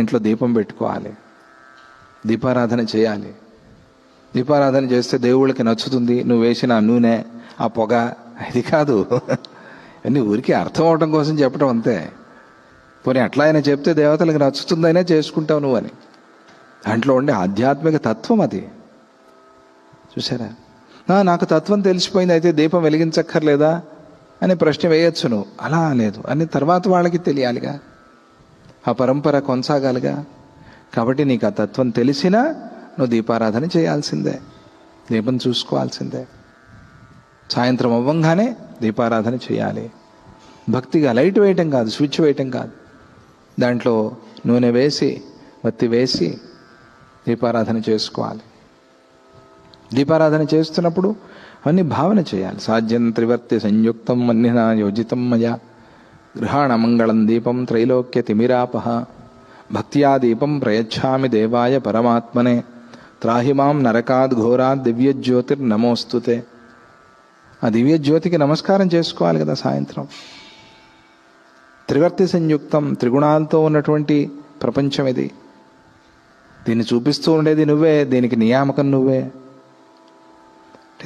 ఇంట్లో దీపం పెట్టుకోవాలి, దీపారాధన చేయాలి. దీపారాధన చేస్తే దేవుళ్ళకి నచ్చుతుంది. నువ్వు వేసిన నూనె, ఆ పొగ, ఇది కాదు. అన్నీ ఊరికి అర్థం అవటం కోసం చెప్పడం అంతే. పోనీ అట్లా అయినా చెప్తే దేవతలకు నచ్చుతుందైనా చేసుకుంటావు నువ్వు అని. దాంట్లో ఉండే ఆధ్యాత్మిక తత్వం అది. చూసారా? నాకు తత్వం తెలిసిపోయింది, అయితే దీపం వెలిగించక్కర్లేదా అనే ప్రశ్న వేయొచ్చు నువ్వు. అలా లేదు అని తర్వాత వాళ్ళకి తెలియాలిగా, ఆ పరంపర కొనసాగాలిగా. కాబట్టి నీకు ఆ తత్వం తెలిసినా నువ్వు దీపారాధన చేయాల్సిందే, దీపం చూసుకోవాల్సిందే. సాయంత్రం అవ్వంగానే దీపారాధన చేయాలి. భక్తిగా లైట్ వేయటం కాదు, స్విచ్ వేయటం కాదు. దాంట్లో నూనె వేసి, వత్తి వేసి దీపారాధన చేసుకోవాలి. దీపారాధన చేస్తున్నప్పుడు అవన్నీ భావన చేయాలి. సాధ్యం త్రివర్తి సంయుక్తం మన్నినా యోజితం మయా గృహాణ మంగళం దీపం త్రైలోక్య తిమిరాపహ భక్త్యా దీపం ప్రయచ్ఛామి దేవాయ పరమాత్మనే త్రాహిమాం నరకాద్ ఘోరాద్ దివ్యజ్యోతిర్నమోస్తుతే. ఆ దివ్యజ్యోతికి నమస్కారం చేసుకోవాలి కదా సాయంత్రం. త్రివర్తి సంయుక్తం, త్రిగుణాలతో ఉన్నటువంటి ప్రపంచం ఇది. దీన్ని చూపిస్తూ ఉండేది నువ్వే, దీనికి నియామకం నువ్వే.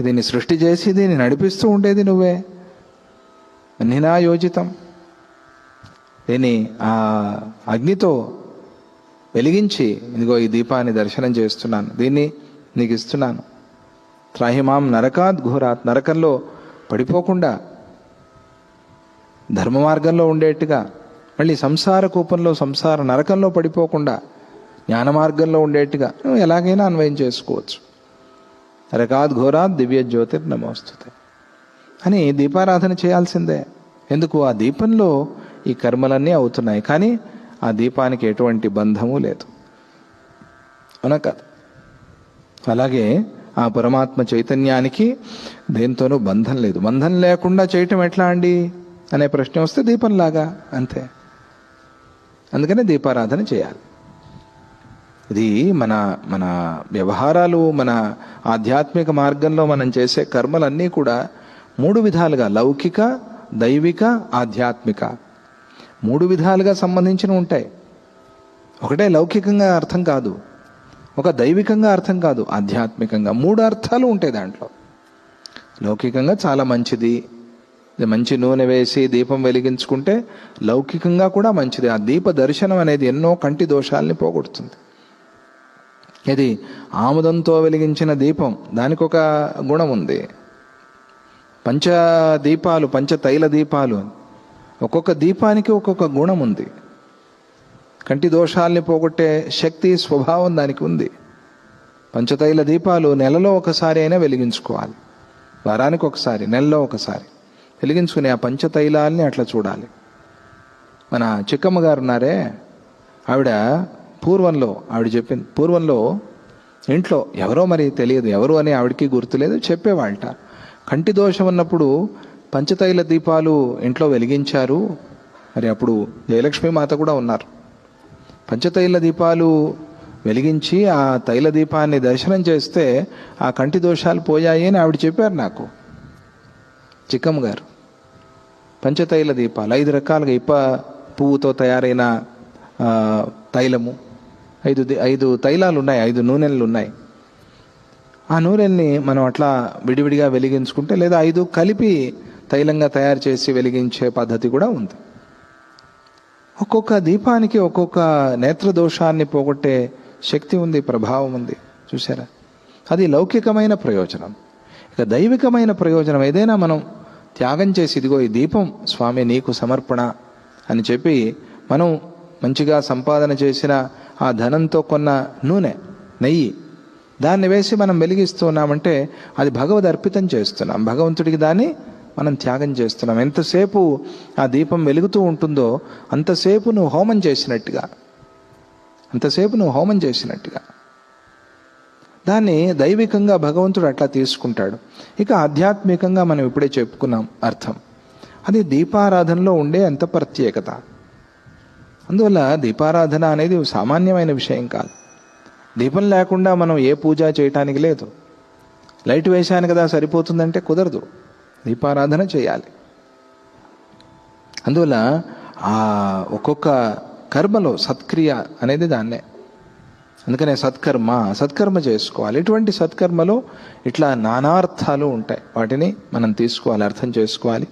దీన్ని సృష్టి చేసి దీన్ని నడిపిస్తూ ఉండేది నువ్వే. అన్నినా యోజితం, దీన్ని ఆ అగ్నితో వెలిగించి ఇదిగో ఈ దీపాన్ని దర్శనం చేస్తున్నాను, దీన్ని నీకు ఇస్తున్నాను. త్రాహిమాం నరకాద్ ఘోరాత్, నరకంలో పడిపోకుండా ధర్మ మార్గంలో ఉండేట్టుగా, మళ్ళీ సంసార కూపంలో సంసార నరకంలో పడిపోకుండా జ్ఞాన మార్గంలో ఉండేట్టుగా నువ్వు ఎలాగైనా అన్వయం చేసుకోవచ్చు. నరకాద్ ఘోరాత్ దివ్య జ్యోతిర్నమోస్తుతే అని దీపారాధన చేయాల్సిందే. ఎందుకు? ఆ దీపంలో ఈ కర్మలన్నీ అవుతున్నాయి, కానీ ఆ దీపానికి ఎటువంటి బంధము లేదు. అవునా కాదు? అలాగే ఆ పరమాత్మ చైతన్యానికి దేంతోనూ బంధం లేదు. బంధం లేకుండా చేయటం ఎట్లా అండి అనే ప్రశ్న వస్తే దీపంలాగా అంతే. అందుకనే దీపారాధన చేయాలి. ఇది మన మన వ్యవహారాలు, మన ఆధ్యాత్మిక మార్గంలో మనం చేసే కర్మలన్నీ కూడా మూడు విధాలుగా, లౌకిక, దైవిక, ఆధ్యాత్మిక, మూడు విధాలుగా సంబంధించిన ఉంటాయి. ఒకటే లౌకికంగా అర్థం కాదు, ఒక దైవికంగా అర్థం కాదు, ఆధ్యాత్మికంగా మూడు అర్థాలు ఉంటాయి దాంట్లో. లౌకికంగా చాలా మంచిది, మంచి నూనె వేసి దీపం వెలిగించుకుంటే లౌకికంగా కూడా మంచిది. ఆ దీప దర్శనం అనేది ఎన్నో కంటి దోషాలని పోగొడుతుంది. ఇది ఆముదంతో వెలిగించిన దీపం, దానికి ఒక గుణం ఉంది. పంచదీపాలు, పంచతైల దీపాలు, ఒక్కొక్క దీపానికి ఒక్కొక్క గుణం ఉంది. కంటి దోషాల్ని పోగొట్టే శక్తి, స్వభావం దానికి ఉంది. పంచతైల దీపాలు నెలలో ఒకసారి అయినా వెలిగించుకోవాలి, వారానికి ఒకసారి, నెలలో ఒకసారి వెలిగించుకుని ఆ పంచతైలాల్ని అట్లా చూడాలి. మన చిక్కమ్మ గారు ఉన్నారే, ఆవిడ చెప్పింది, పూర్వంలో ఇంట్లో ఎవరో మరి తెలియదు, ఎవరు అని ఆవిడకి గుర్తులేదు, చెప్పేవాళ్ళట. కంటి దోషం ఉన్నప్పుడు పంచతైల దీపాలు ఇంట్లో వెలిగించారు. మరి అప్పుడు జయలక్ష్మీ మాత కూడా ఉన్నారు. పంచతైల దీపాలు వెలిగించి ఆ తైల దీపాన్ని దర్శనం చేస్తే ఆ కంటి దోషాలు పోయాయి అని ఆవిడ చెప్పారు నాకు, చిక్కమ్మ గారు. పంచతైల దీపాలు 5 రకాలుగా, ఇప్ప పువ్వుతో తయారైన తైలము, 5 తైలాలు ఉన్నాయి, 5 నూనెలు ఉన్నాయి. ఆ నూనెల్ని మనం అట్లా విడివిడిగా వెలిగించుకుంటే, లేదా 5 కలిపి తైలంగా తయారు చేసి వెలిగించే పద్ధతి కూడా ఉంది. ఒక్కొక్క దీపానికి ఒక్కొక్క నేత్రదోషాన్ని పోగొట్టే శక్తి ఉంది, ప్రభావం ఉంది. చూసారా? అది లౌకికమైన ప్రయోజనం. ఇక దైవికమైన ప్రయోజనం ఏదైనా మనం త్యాగం చేసి, ఇదిగో ఈ దీపం స్వామి నీకు సమర్పణ అని చెప్పి మనం మంచిగా సంపాదన చేసిన ఆ ధనంతో కొన్న నూనె, నెయ్యి, దాన్ని వేసి మనం వెలిగిస్తున్నామంటే అది భగవద్ అర్పితం చేస్తున్నాం, భగవంతుడికి దాన్ని మనం త్యాగం చేస్తున్నాం. ఎంతసేపు ఆ దీపం వెలుగుతూ ఉంటుందో అంతసేపు నువ్వు హోమం చేసినట్టుగా, దాన్ని దైవికంగా భగవంతుడు అట్లా తీసుకుంటాడు. ఇక ఆధ్యాత్మికంగా మనం ఇప్పుడే చెప్పుకున్నాం అర్థం. అది దీపారాధనలో ఉండే అంత ప్రత్యేకత. అందువల్ల దీపారాధన అనేది సామాన్యమైన విషయం కాదు. దీపం లేకుండా మనం ఏ పూజ చేయటానికి లేదు. లైట్ వేశాను కదా సరిపోతుందంటే కుదరదు, దీపారాధన చేయాలి. అందువల్ల ఆ ఒక్కొక్క కర్మలో సత్క్రియ అనేది దాన్నే. అందుకనే సత్కర్మ చేసుకోవాలి. ఇటువంటి సత్కర్మలో ఇట్లా నానార్థాలు ఉంటాయి. వాటిని మనం తీసుకోవాలి, అర్థం చేసుకోవాలి.